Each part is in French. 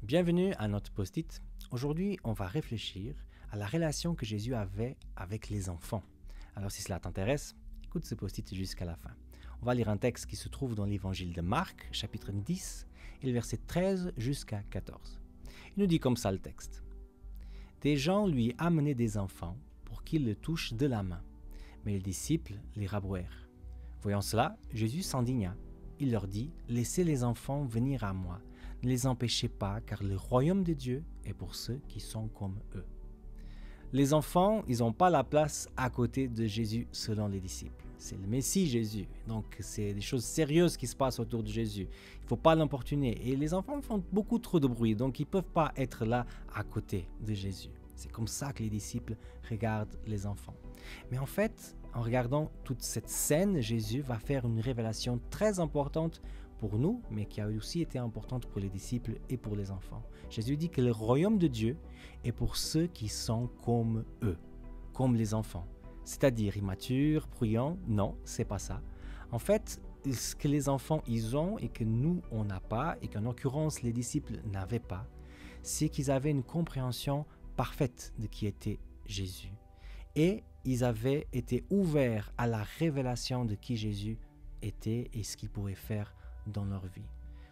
Bienvenue à notre post-it. Aujourd'hui, on va réfléchir à la relation que Jésus avait avec les enfants. Alors si cela t'intéresse, écoute ce post-it jusqu'à la fin. On va lire un texte qui se trouve dans l'évangile de Marc, chapitre 10, et le verset 13 jusqu'à 14. Il nous dit comme ça le texte. Des gens lui amenaient des enfants pour qu'ils le touchent de la main, mais les disciples les rabrouèrent. Voyant cela, Jésus s'indigna. Il leur dit, « Laissez les enfants venir à moi. Ne les empêchez pas, car le royaume de Dieu est pour ceux qui sont comme eux. » Les enfants, ils n'ont pas la place à côté de Jésus selon les disciples. C'est le Messie Jésus. Donc, c'est des choses sérieuses qui se passent autour de Jésus. Il ne faut pas l'importuner. Et les enfants font beaucoup trop de bruit, donc ils ne peuvent pas être là à côté de Jésus. C'est comme ça que les disciples regardent les enfants. Mais en fait, en regardant toute cette scène, Jésus va faire une révélation très importante pour nous, mais qui a aussi été importante pour les disciples et pour les enfants. Jésus dit que le royaume de Dieu est pour ceux qui sont comme eux, comme les enfants. C'est-à-dire immatures, bruyants, non, c'est pas ça. En fait, ce que les enfants ils ont et que nous on n'a pas, et qu'en l'occurrence les disciples n'avaient pas, c'est qu'ils avaient une compréhension parfaite de qui était Jésus. Et ils avaient été ouverts à la révélation de qui Jésus était et ce qu'il pourrait faire dans leur vie.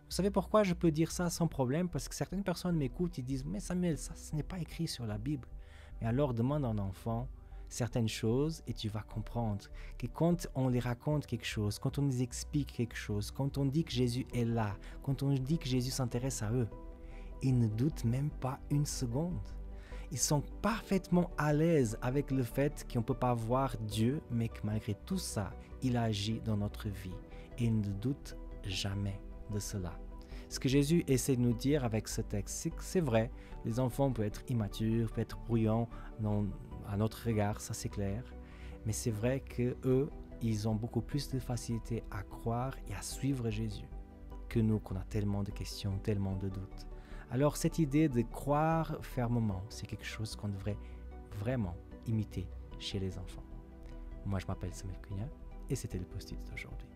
Vous savez pourquoi je peux dire ça sans problème? Parce que certaines personnes m'écoutent et disent « Mais Samuel, ça ce n'est pas écrit sur la Bible. » Mais alors demande à un enfant certaines choses et tu vas comprendre que quand on les raconte quelque chose, quand on les explique quelque chose, quand on dit que Jésus est là, quand on dit que Jésus s'intéresse à eux, ils ne doutent même pas une seconde. Ils sont parfaitement à l'aise avec le fait qu'on ne peut pas voir Dieu, mais que malgré tout ça, il agit dans notre vie. Et ils ne doutent jamais de cela. Ce que Jésus essaie de nous dire avec ce texte, c'est que c'est vrai, les enfants peuvent être immatures, peuvent être bruyants à notre regard, ça c'est clair. Mais c'est vrai qu'eux, ils ont beaucoup plus de facilité à croire et à suivre Jésus que nous, qu'on a tellement de questions, tellement de doutes. Alors cette idée de croire fermement, c'est quelque chose qu'on devrait vraiment imiter chez les enfants. Moi je m'appelle Samuel Cunha et c'était le post-it d'aujourd'hui.